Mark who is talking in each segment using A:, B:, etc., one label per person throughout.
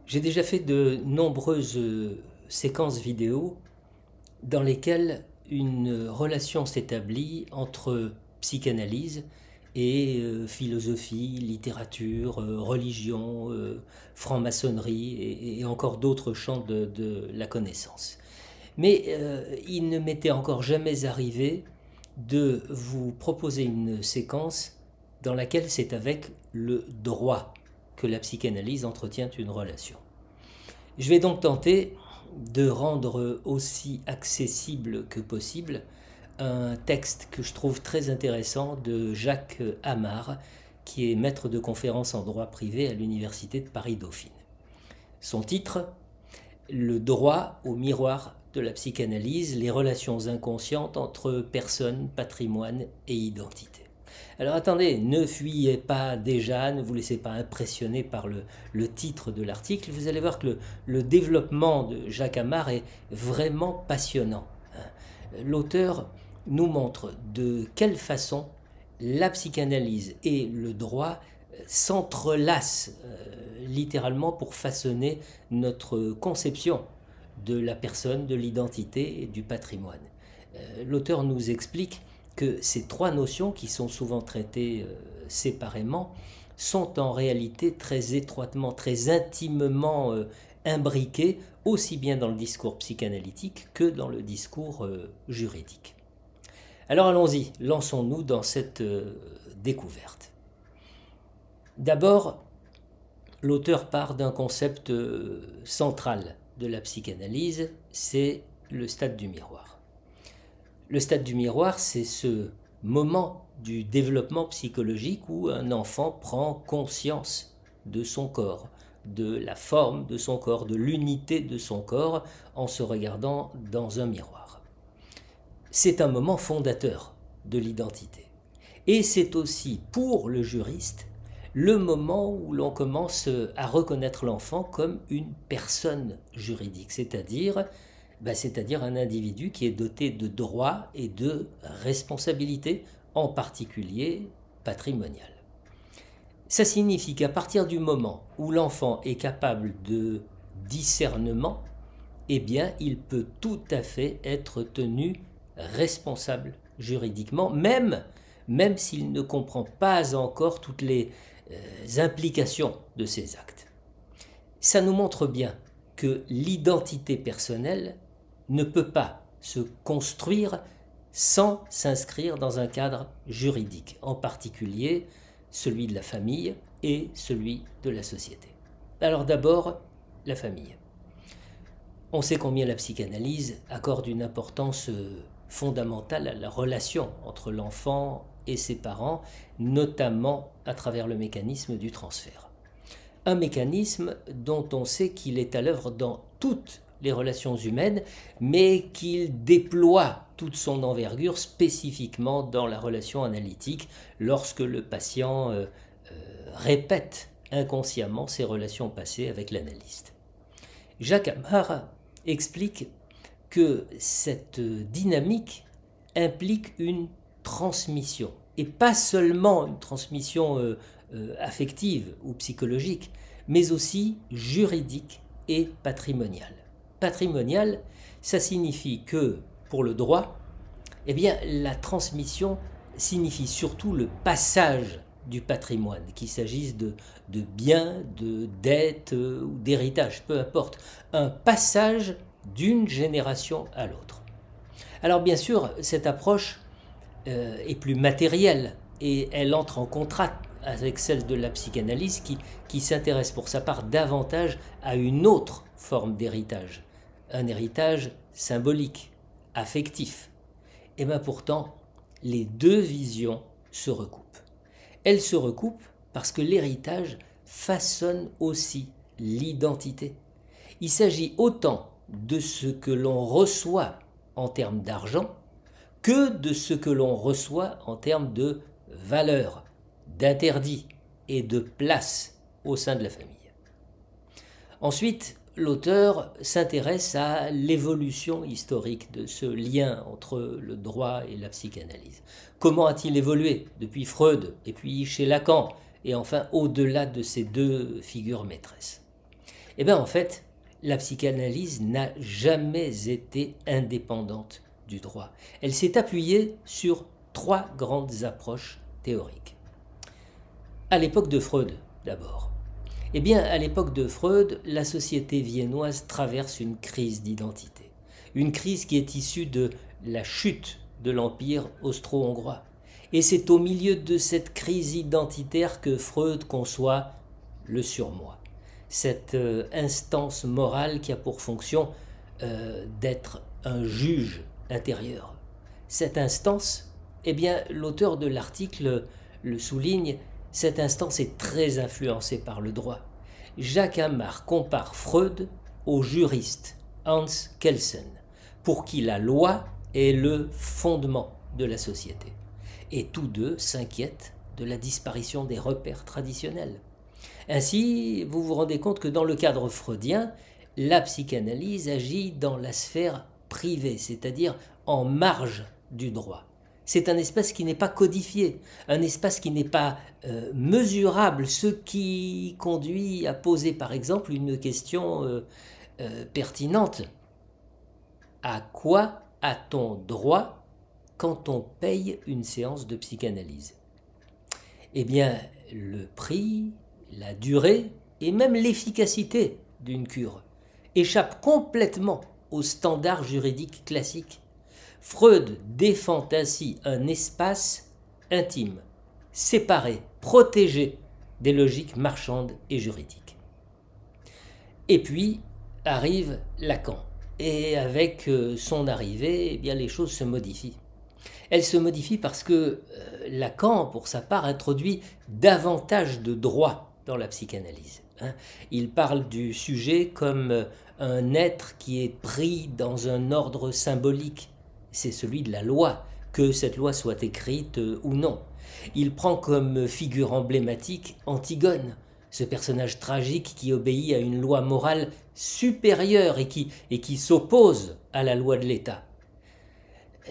A: J'ai déjà fait de nombreuses séquences vidéo dans lesquelles une relation s'établit entre psychanalyse et philosophie, littérature, religion, franc-maçonnerie et encore d'autres champs de la connaissance. Mais il ne m'était encore jamais arrivé de vous proposer une séquence dans laquelle c'est avec le droit que la psychanalyse entretient une relation. Je vais donc tenter de rendre aussi accessible que possible un texte que je trouve très intéressant de Jacques Amar, qui est maître de conférences en droit privé à l'Université de Paris-Dauphine. Son titre, Le droit au miroir de la psychanalyse, les relations inconscientes entre personnes, patrimoine et identité. Alors attendez, ne fuyez pas déjà, ne vous laissez pas impressionner par le titre de l'article. Vous allez voir que le développement de Jacques Amar est vraiment passionnant. L'auteur nous montre de quelle façon la psychanalyse et le droit s'entrelacent littéralement pour façonner notre conception de la personne, de l'identité et du patrimoine. L'auteur nous explique que ces trois notions, qui sont souvent traitées séparément, sont en réalité très étroitement, très intimement imbriquées, aussi bien dans le discours psychanalytique que dans le discours juridique. Alors allons-y, lançons-nous dans cette découverte. D'abord, l'auteur part d'un concept central de la psychanalyse, c'est le stade du miroir. Le stade du miroir, c'est ce moment du développement psychologique où un enfant prend conscience de son corps, de la forme de son corps, de l'unité de son corps en se regardant dans un miroir. C'est un moment fondateur de l'identité. Et c'est aussi pour le juriste le moment où l'on commence à reconnaître l'enfant comme une personne juridique, c'est-à-dire un individu qui est doté de droits et de responsabilités, en particulier patrimoniales. Ça signifie qu'à partir du moment où l'enfant est capable de discernement, eh bien, il peut tout à fait être tenu responsable juridiquement, même s'il ne comprend pas encore toutes les implications de ses actes. Ça nous montre bien que l'identité personnelle ne peut pas se construire sans s'inscrire dans un cadre juridique, en particulier celui de la famille et celui de la société. Alors d'abord, la famille. On sait combien la psychanalyse accorde une importance fondamentale à la relation entre l'enfant et ses parents, notamment à travers le mécanisme du transfert. Un mécanisme dont on sait qu'il est à l'œuvre dans toutes les relations humaines, mais qu'il déploie toute son envergure spécifiquement dans la relation analytique lorsque le patient répète inconsciemment ses relations passées avec l'analyste. Jacques Amar explique que cette dynamique implique une transmission, et pas seulement une transmission affective ou psychologique, mais aussi juridique et patrimoniale. Patrimonial, ça signifie que, pour le droit, eh bien, la transmission signifie surtout le passage du patrimoine, qu'il s'agisse de biens, de dettes ou d'héritage, peu importe, un passage d'une génération à l'autre. Alors bien sûr, cette approche est plus matérielle et elle entre en contraste avec celle de la psychanalyse qui s'intéresse pour sa part davantage à une autre forme d'héritage, un héritage symbolique, affectif. Et bien pourtant, les deux visions se recoupent. Elles se recoupent parce que l'héritage façonne aussi l'identité. Il s'agit autant de ce que l'on reçoit en termes d'argent que de ce que l'on reçoit en termes de valeur, d'interdit et de place au sein de la famille. Ensuite, l'auteur s'intéresse à l'évolution historique de ce lien entre le droit et la psychanalyse. Comment a-t-il évolué depuis Freud et puis chez Lacan et enfin au-delà de ces deux figures maîtresses? Eh bien en fait, la psychanalyse n'a jamais été indépendante du droit. Elle s'est appuyée sur 3 grandes approches théoriques. À l'époque de Freud, d'abord. Eh bien, à l'époque de Freud, la société viennoise traverse une crise d'identité. Une crise qui est issue de la chute de l'Empire austro-hongrois. Et c'est au milieu de cette crise identitaire que Freud conçoit le surmoi. Cette instance morale qui a pour fonction d'être un juge intérieur. Cette instance, eh bien, l'auteur de l'article le souligne, cette instance est très influencée par le droit. Jacques Amar compare Freud au juriste Hans Kelsen, pour qui la loi est le fondement de la société. Et tous deux s'inquiètent de la disparition des repères traditionnels. Ainsi, vous vous rendez compte que dans le cadre freudien, la psychanalyse agit dans la sphère privée, c'est-à-dire en marge du droit. C'est un espace qui n'est pas codifié, un espace qui n'est pas mesurable, ce qui conduit à poser par exemple une question pertinente. À quoi a-t-on droit quand on paye une séance de psychanalyse? Eh bien, le prix, la durée et même l'efficacité d'une cure échappent complètement aux standards juridiques classiques. Freud défend ainsi un espace intime, séparé, protégé des logiques marchandes et juridiques. Et puis arrive Lacan. Et avec son arrivée, eh bien, les choses se modifient. Elles se modifient parce que Lacan, pour sa part, introduit davantage de droit dans la psychanalyse. Il parle du sujet comme un être qui est pris dans un ordre symbolique. C'est celui de la loi, que cette loi soit écrite ou non. Il prend comme figure emblématique Antigone, ce personnage tragique qui obéit à une loi morale supérieure et qui s'oppose à la loi de l'État.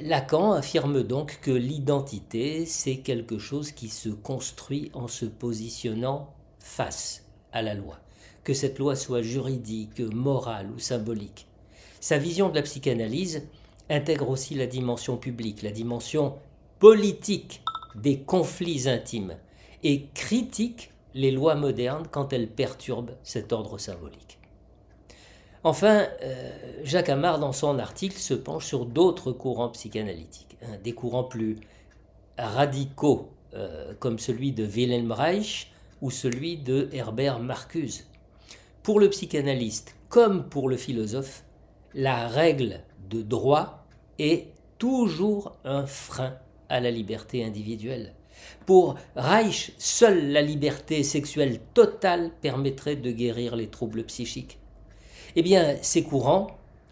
A: Lacan affirme donc que l'identité, c'est quelque chose qui se construit en se positionnant face à la loi, que cette loi soit juridique, morale ou symbolique. Sa vision de la psychanalyse intègre aussi la dimension publique, la dimension politique des conflits intimes et critique les lois modernes quand elles perturbent cet ordre symbolique. Enfin, Jacques Amar, dans son article, se penche sur d'autres courants psychanalytiques, des courants plus radicaux, comme celui de Wilhelm Reich ou celui de Herbert Marcuse. Pour le psychanalyste, comme pour le philosophe, la règle de droit est toujours un frein à la liberté individuelle. Pour Reich, seule la liberté sexuelle totale permettrait de guérir les troubles psychiques. Eh bien, ces courants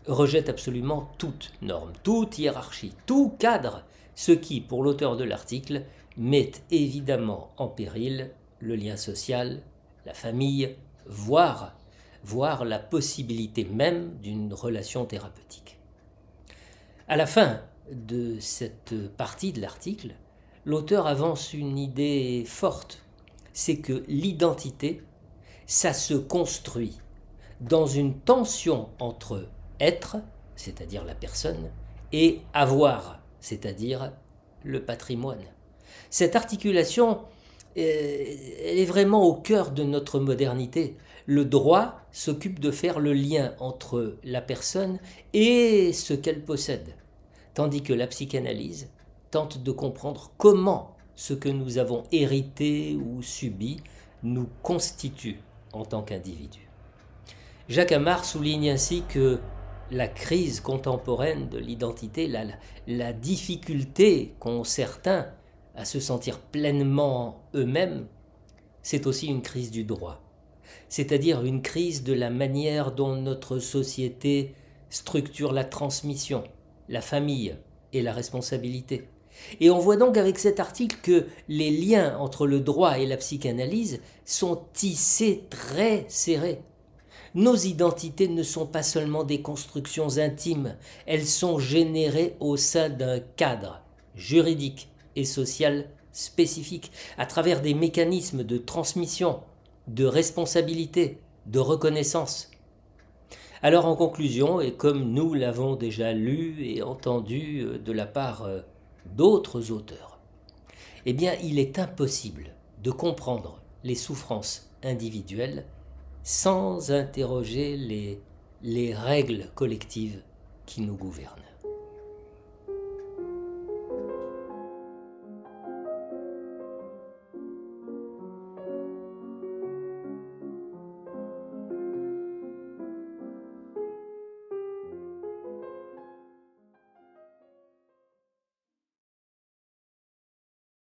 A: rejettent absolument toute norme, toute hiérarchie, tout cadre, ce qui, pour l'auteur de l'article, met évidemment en péril le lien social, la famille, voire la possibilité même d'une relation thérapeutique. À la fin de cette partie de l'article, l'auteur avance une idée forte, c'est que l'identité, ça se construit dans une tension entre être, c'est-à-dire la personne, et avoir, c'est-à-dire le patrimoine. Cette articulation, elle est vraiment au cœur de notre modernité. Le droit s'occupe de faire le lien entre la personne et ce qu'elle possède, tandis que la psychanalyse tente de comprendre comment ce que nous avons hérité ou subi nous constitue en tant qu'individu. Jacques Amar souligne ainsi que la crise contemporaine de l'identité, la difficulté qu'ont certains à se sentir pleinement eux-mêmes, c'est aussi une crise du droit, c'est-à-dire une crise de la manière dont notre société structure la transmission, la famille et la responsabilité. Et on voit donc avec cet article que les liens entre le droit et la psychanalyse sont tissés très serrés. Nos identités ne sont pas seulement des constructions intimes, elles sont générées au sein d'un cadre juridique et social spécifique, à travers des mécanismes de transmission, de responsabilité, de reconnaissance. Alors en conclusion, et comme nous l'avons déjà lu et entendu de la part d'autres auteurs, eh bien il est impossible de comprendre les souffrances individuelles sans interroger les règles collectives qui nous gouvernent.